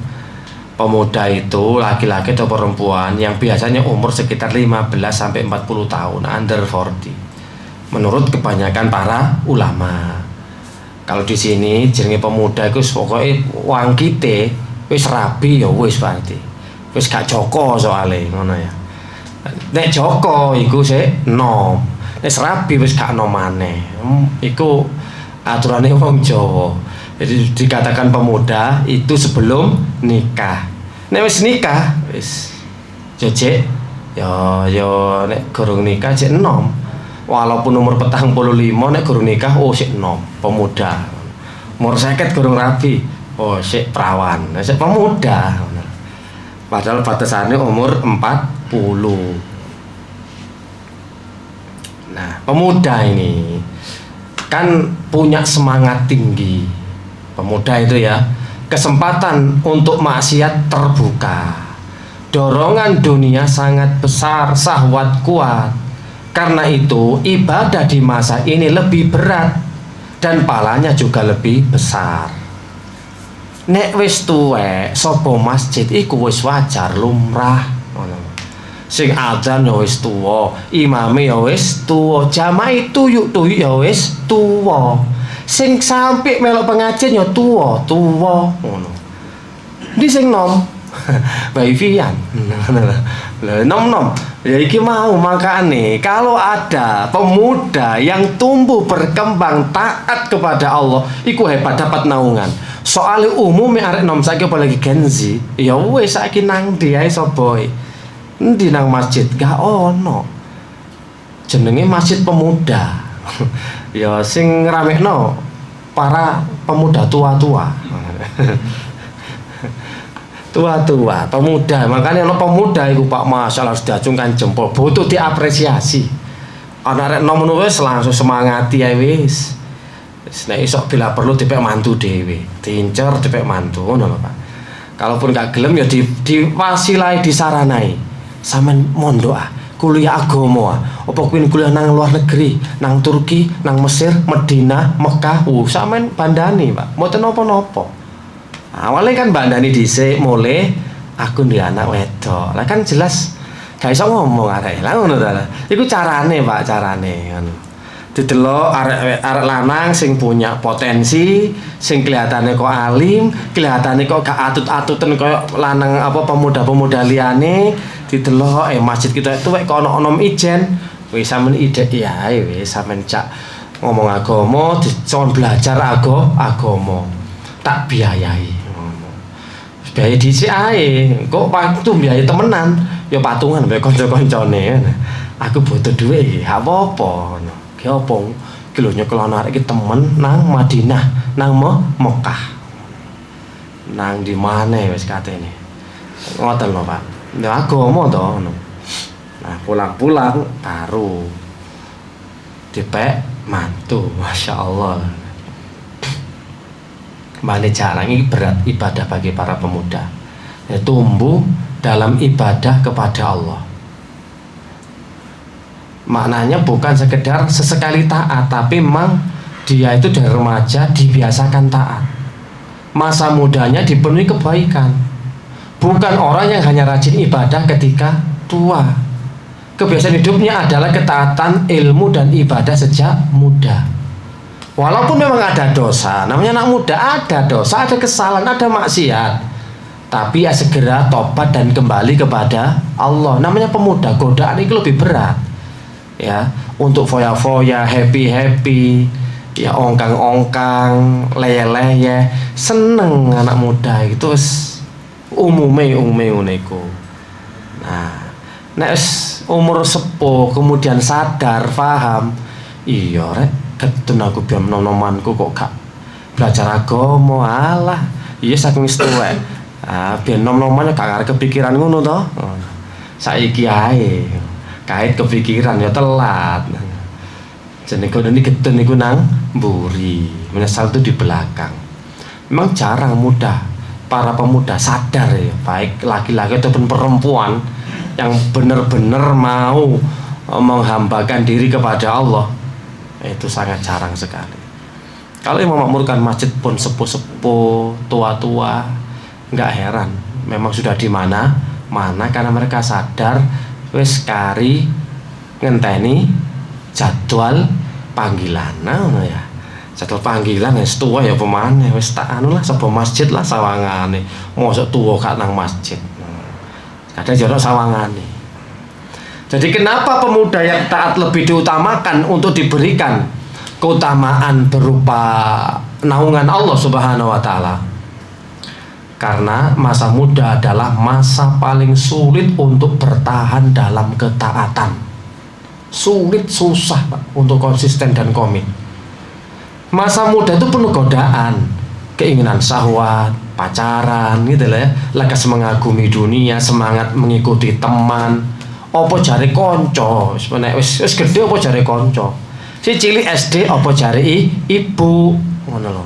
pemuda itu laki-laki atau perempuan yang biasanya umur sekitar 15 sampai 40 tahun, under 40. Menurut kebanyakan para ulama. Kalau di sini jenenge pemuda itu pokoknya wong kite wis rabi ya wis berarti. Wis gak joko soalnya ngono ya. Nek Joko iku sik nom. Nek Serabi wis gak nom maneh. Iku aturane wong Jawa. Jadi dikatakan pemuda itu sebelum nikah. Nek wis nikah wis jejek ya nek gorong nikah cek enom. Walaupun umur 45 nek gorong nikah oh sik enom, pemuda. Umur 50 gorong rabi, oh sik perawan, sik pemuda. Padahal batasannya umur 40. Nah, pemuda ini kan punya semangat tinggi. Pemuda itu ya, kesempatan untuk maksiat terbuka. Dorongan dunia sangat besar, syahwat kuat. Karena itu, ibadah di masa ini lebih berat dan palanya juga lebih besar. Nek wis tuwek, sapa masjid iku wis wajar lumrah. Sing adzan ya wis tuwa, imame ya wis tuwa, jamaah tuyuk ya wis tuwa. Sing sampe melok pengajian ya tuwa ngono. Ndi sing nom? Wifi-an. Lah nom. Ya iki mau makane kalau ada pemuda yang tumbuh berkembang taat kepada Allah, iku hebat dapat naungan. Soale umume arek nom saiki apalagi Gen Z, ya wis saiki nang ndi ae sapa. Endi nang masjid gak ono. Jenenge Masjid Pemuda. Ya sing ramekno para pemuda tua-tua. Tua-tua, pemuda. Makanya ono pemuda iku Pak masalah harus diacungkan jempol, butuh diapresiasi. Ana arek nom wis langsung semangati ae wis. Wis nek iso bila perlu dipek mantu dhewe, diincer dipek mantu ngono lho Pak. Kalaupun gak gelem ya diwasilai disaranai. Sampeyan mondok kuliah agama apa kuwi kuliah nang luar negeri, nang Turki, nang Mesir, Medina, Mekah. Sampeyan bandani, Pak. Mboten napa-napa. Awalnya kan bandani dhisik mulai aku ndek anak wedok. Lah kan jelas gak iso ngomong arek. Lah ngono ta. Iku carane, Pak, carane ngono. Didelok arek lanang sing punya potensi, sing kelihatannya kok alim, kelihatannya kok gak atut-atuten koyo lanang apa pemuda-pemuda liyane. Didelok masjid kita itu kok ono ijen. Wis sampean ide ya wis sampean cak ngomong agama, dicon belajar agama. Tak biayai. Biaya dhisik ae. Kok waktu biaya temenan, ya patungan mbek kanca-kancane. Aku butuh duit iki, gak apa-apa. Ki opo? Ki lho nyekel ana arek iki temen nang Madinah, nang Mekah. Nang di mana wis katene. Ngoten lho, Pak. Ya agama to ngono. Nah, pulang-pulang baru dipek mantu, masyaallah. Mane jarang ini berat ibadah bagi para pemuda. Ya, tumbuh dalam ibadah kepada Allah. Maknanya bukan sekedar sesekali taat, tapi memang dia itu dari remaja dibiasakan taat. Masa mudanya dipenuhi kebaikan. Bukan orang yang hanya rajin ibadah ketika tua. Kebiasaan hidupnya adalah ketaatan, ilmu dan ibadah sejak muda. Walaupun memang ada dosa, namanya anak muda, ada dosa, ada kesalahan, ada maksiat. Tapi ya segera tobat dan kembali kepada Allah. Namanya pemuda, godaan itu lebih berat. Ya, untuk foya-foya, happy-happy, ya ongkang-ongkang, leye-leye, seneng anak muda itu umume uniku. Nah, nek umur sepuh kemudian sadar, paham, iya rek, ketun aku biar nom-nomanku kok gak belajar agama, alah, iya saking tuwek. Biar nom-noman gak ngarep kepikiran ngono to. Saiki ae. Kait kepikiran ya telat. Jenenge kono iki ketun niku nang mburi, menyesal itu di belakang. Memang jarang mudah para pemuda sadar ya, baik laki-laki ataupun perempuan yang benar-benar mau menghambakan diri kepada Allah, itu sangat jarang sekali. Kalau yang memakmurkan masjid pun sepuh-sepuh, tua-tua, nggak heran, memang sudah di mana karena mereka sadar wis kari ngenteni jadwal panggilan. Nah ya, jadwal panggilan wis tua ya pemane wis tak anu lah sapa masjid lah sawangane. Mosok tuwa gak nang masjid. Kadang jero sawangane. Jadi kenapa pemuda yang taat lebih diutamakan untuk diberikan keutamaan berupa naungan Allah Subhanahu wa taala? Karena masa muda adalah masa paling sulit untuk bertahan dalam ketaatan. Sulit, susah Pak, untuk konsisten dan komit. Masa muda itu penuh godaan, keinginan syahwat, pacaran gitu lah ya, lekas mengagumi dunia, semangat mengikuti teman. Apa jare konco, wis gede apa jare konco. Si cilik SD apa jare ibu, ngono lho.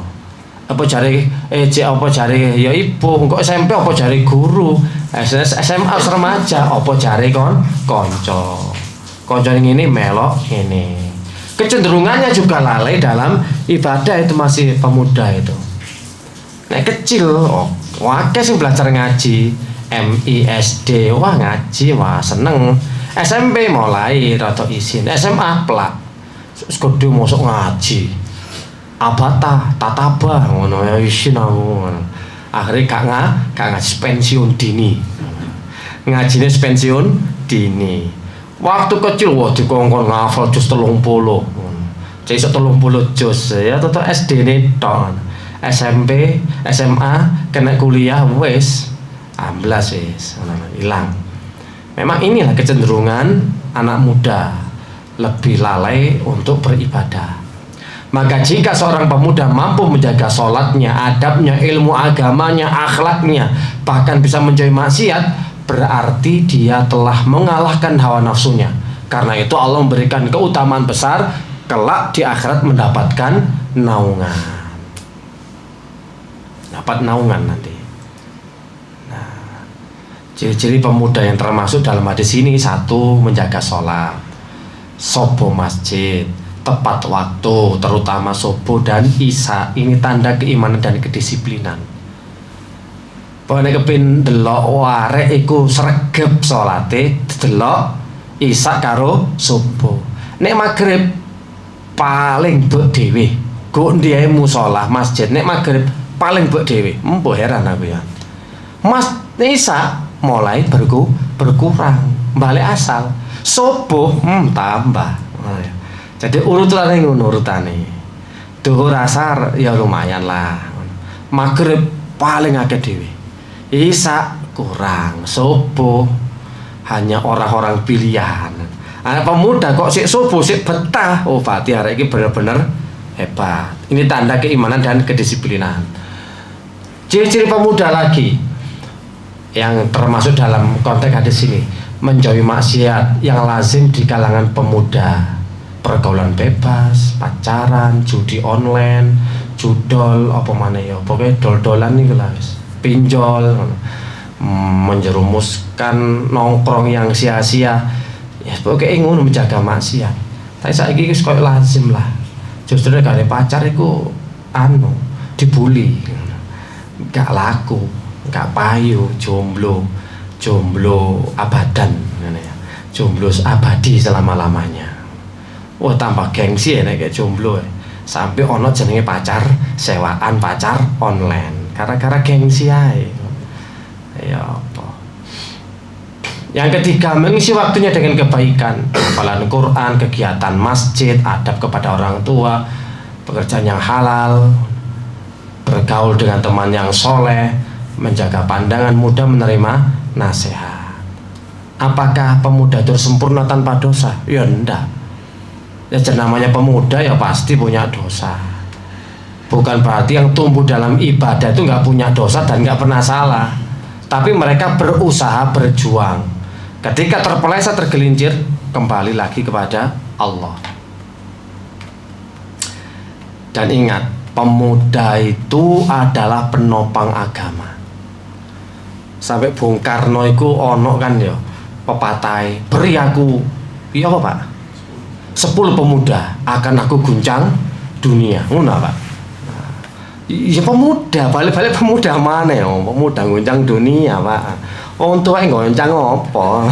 Apa jare apa jare ya ibu, engko SMP apa jare guru, SMA remaja apa jare konco. Konco ini melok ini. Kecenderungannya juga lalai dalam ibadah itu masih pemuda itu. Nek kecil, wakil sing belajar ngaji, MISD, wah ngaji, wah seneng. SMP mulai rada isin, SMA plak. Sekolah masuk ngaji. Abata, tatabah, ngono ya isin aku. Akhirnya gak ngaji pensiun dini. Ngajine pensiun dini. Waktu kecil wah dikongkon ngafal juz 30. Jadi 30 juz ya tetep SD ne tok. SMP, SMA, kena kuliah wis amblas wis hilang. Memang inilah kecenderungan anak muda lebih lalai untuk beribadah. Maka jika seorang pemuda mampu menjaga sholatnya, adabnya, ilmu agamanya, akhlaknya, bahkan bisa menjauhi maksiat, berarti dia telah mengalahkan hawa nafsunya. Karena itu Allah memberikan keutamaan besar, kelak di akhirat mendapatkan naungan. Dapat naungan nanti. Nah, ciri-ciri pemuda yang termasuk dalam hadis ini: satu, menjaga sholat, sobo masjid, tepat waktu, terutama subuh dan isya. Ini tanda keimanan dan kedisiplinan. Pokoknya kepin delok warek iku sregep salate, delok isya karo subuh. Nek maghrib paling mbok dhewe, go ndiae musala masjid. Nek maghrib paling mbok dhewe. Mbok heran aku ya. Mas isya mulai berkurang, balik asal. Subuh tambah. Jadi urutane ngono urutane. Duhur asar ya lumayan lah. Maghrib paling akeh dhewe. Isya kurang, subuh hanya orang-orang pilihan. Anak pemuda kok sik subuh sik betah. Oh, berarti hari ini benar-benar hebat. Ini tanda keimanan dan kedisiplinan. Ciri-ciri pemuda lagi yang termasuk dalam konteks hadis ini: menjauhi maksiat yang lazim di kalangan pemuda. Pergaulan bebas, pacaran, judi online, judol, apa mana ya, pokoknya dol-dolan nih guys, pinjol, menjerumuskan nongkrong yang sia-sia. Ya pokoknya ngono menjaga maksiat. Tapi saiki wis koyo lazim lah. Justru nek ada pacar iku dibully. Gak laku, gak payu, jomblo abadan ngene ya. Jomblo abadi selama-lamanya. Wah tambah gengsi ya nek kayak jomblo ya. Sampai ono jenenge pacar sewaan, pacar online. Gara-gara gengsi ae. Ya apa? Yang ketiga, mengisi waktunya dengan kebaikan, hafalan Quran, kegiatan masjid, adab kepada orang tua, pekerjaan yang halal, bergaul dengan teman yang soleh, menjaga pandangan, mudah menerima nasihat. Apakah pemuda itu sempurna tanpa dosa? Ya enggak. Ya namanya pemuda ya pasti punya dosa. Bukan berarti yang tumbuh dalam ibadah itu nggak punya dosa dan nggak pernah salah. Tapi mereka berusaha, berjuang. Ketika terpeleset, tergelincir, kembali lagi kepada Allah. Dan ingat, pemuda itu adalah penopang agama. Sampai Bung Karno itu ono kan ya, pepatai, beri aku, iya apa Pak? 10 pemuda akan aku guncang dunia, ngono Pak. Ya pemuda, balik-balik pemuda mana ya? Pemuda guncang dunia Pak. Untuk yang goncang apa?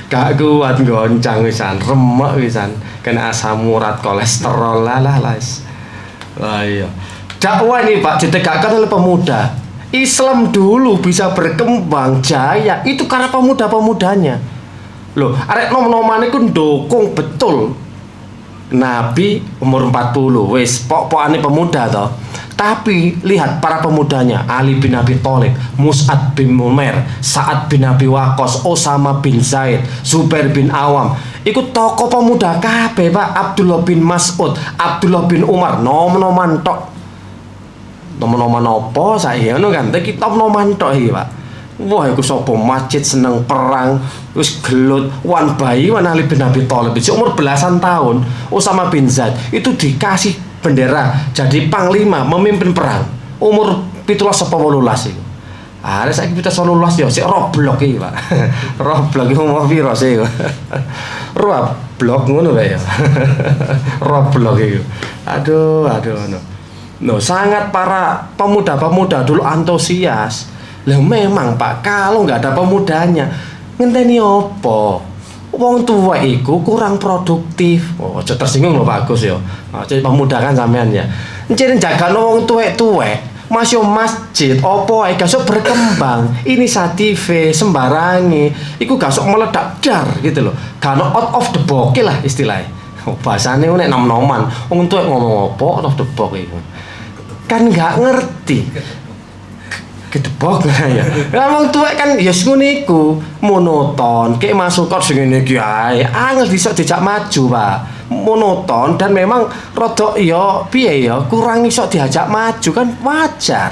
Gak kuat goncang wisan, remek wisan, kena asam urat, kolesterol lah. Lah iya. Dakwah ini Pak ditegakkan oleh pemuda. Islam dulu bisa berkembang jaya itu karena pemuda-pemudanya. Loh, arek nom-noman iku ndukung betul Nabi umur 40 wis pok-pokane pemuda toh. Tapi lihat para pemudanya, Ali bin Abi Thalib, Mus'ab bin Umair, Sa'ad bin Abi Waqqas, Osama bin Zaid, Zubair bin Awam. Iku tokoh pemuda kabeh, Pak. Abdullah bin Mas'ud, Abdullah bin Umar, nom-noman tok. Nom-noman apa saya ngono kan, iki nom-noman tok iki, Pak. Wah, iku sapa masjid seneng perang, wis gelut, wan bayi wan Ali bin Abi Thalib, umur belasan tahun, Osama bin Zaid itu dikasih bendera jadi panglima memimpin perang umur 17 apa 18 iku. Ah, saiki 18 ya sik roblok iki, Pak. Roblok iku mau piro sih? Roblok ngono wae ya. Roblok iku. Aduh ngono. No, sangat para pemuda-pemuda dulu antusias. Lah memang Pak, kalau nggak ada pemudanya, ngenteni opo? Wong tua iku kurang produktif. Oh, aja tersinggung loh Pak Agus ya. Jadi pemuda kan sampean ya. Encen jagano wong tuwek-tuwek, masih masjid opo ae gak berkembang. Inisiatif sembarangi, iku gak sok meledak dar gitu loh. Gak out of the box lah istilahnya. Bahasane nek nom-noman, wong tuwek ngomong opo out of the box iku. Kan nggak ngerti. Gedebok lah ya. Wong tuwek kan ya ngono iku, monoton, kayak masuk kok sing ngene iki ae. Angel disok dijak maju, Pak. Monoton dan memang rodok ya piye ya, kurang iso diajak maju kan wajar.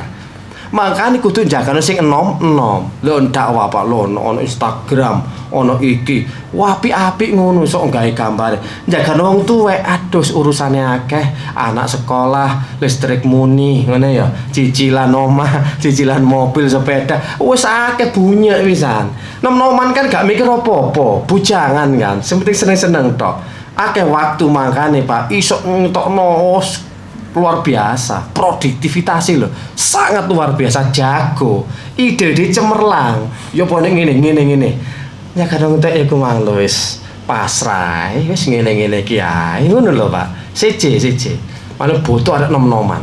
Makanya kudu njagane sing enom-enom. Lho dakwah Pak, lho ono Instagram, ono iki. Wah, apik-apik ngono sok gawe gambare. Njagane wong tuwek, aduh urusane akeh, anak sekolah, listrik muni, ngene ya. Cicilan omah, cicilan mobil, sepeda, wis akeh bunyi pisan. Nom-noman kan gak mikir apa-apa, bujangan kan. Sing penting seneng-seneng tok. Akeh waktu makane Pak, iso ngetokno luar biasa, produktivitas loh sangat luar biasa, jago, ide cemerlang. Yo pone ngene ya kadang entek iku mang wis pasrah wis ngene iki ae ngono lho Pak. Siji mana butuh ada nom-noman.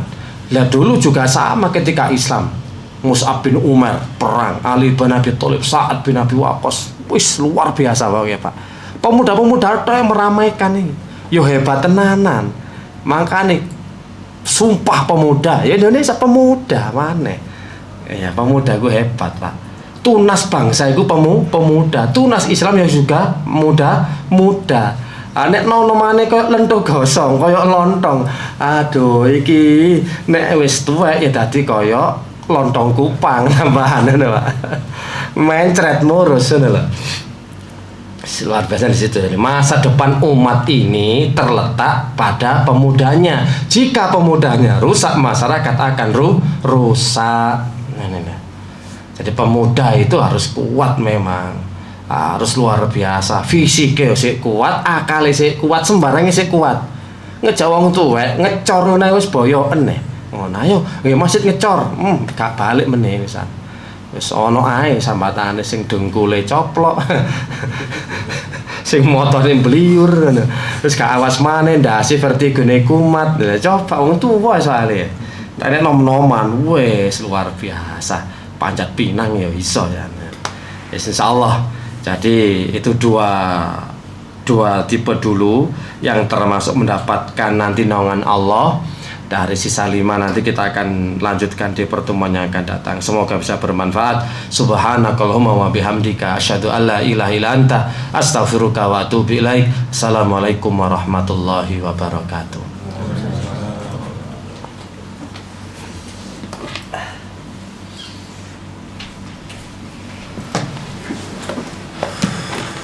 Lah dulu juga sama ketika Islam, Mus'ab bin Umair perang, Ali bin Abi Thalib, Sa'ad bin Abi Waqqas, wis luar biasa ya Pak. Pemuda-pemuda itu yang meramaikan ini yo hebat tenanan. Makanya sumpah pemuda ya, Indonesia pemuda mana ya, pemuda gue hebat Pak. Tunas bangsa itu pemuda, tunas Islam yang juga muda. Nek nom-nomane koyo lento gosong, koyo lontong. Aduh iki nek wis tuwek ya dadi koyo lontong kupang tambahan ngono Pak. Mencret murus ngono lho. Luar biasa di situ. Masa depan umat ini terletak pada pemudanya. Jika pemudanya rusak, masyarakat akan rusak. Nah. Jadi pemuda itu harus kuat memang, harus luar biasa. Fisiknya sih kuat, akalnya sih kuat, sembarangnya sih kuat. Ngejawang tuwek, ngecor ngono wis boyoken nih. Ngono ayo, nggih masjid ngecor, gak balik meneh wisan. Wis ana ae sambatane sing dengkule coplok. Sing motore bliur ngono. Terus gak awas maneh ndase vertigone kumat. Lah coba wong tuwa soalé. Nek nom-noman wis luar biasa. Panjat pinang ya iso ya. Yes, insyaallah. Jadi itu dua tipe dulu yang termasuk mendapatkan nanti naungan Allah. Dari sisa 5 nanti kita akan lanjutkan di pertemuan yang akan datang. Semoga bisa bermanfaat. Subhanakallahumma wa bihamdika asyhadu an la ilaha illa anta astaghfiruka wa atubu ilaik. Assalamualaikum warahmatullahi wabarakatuh.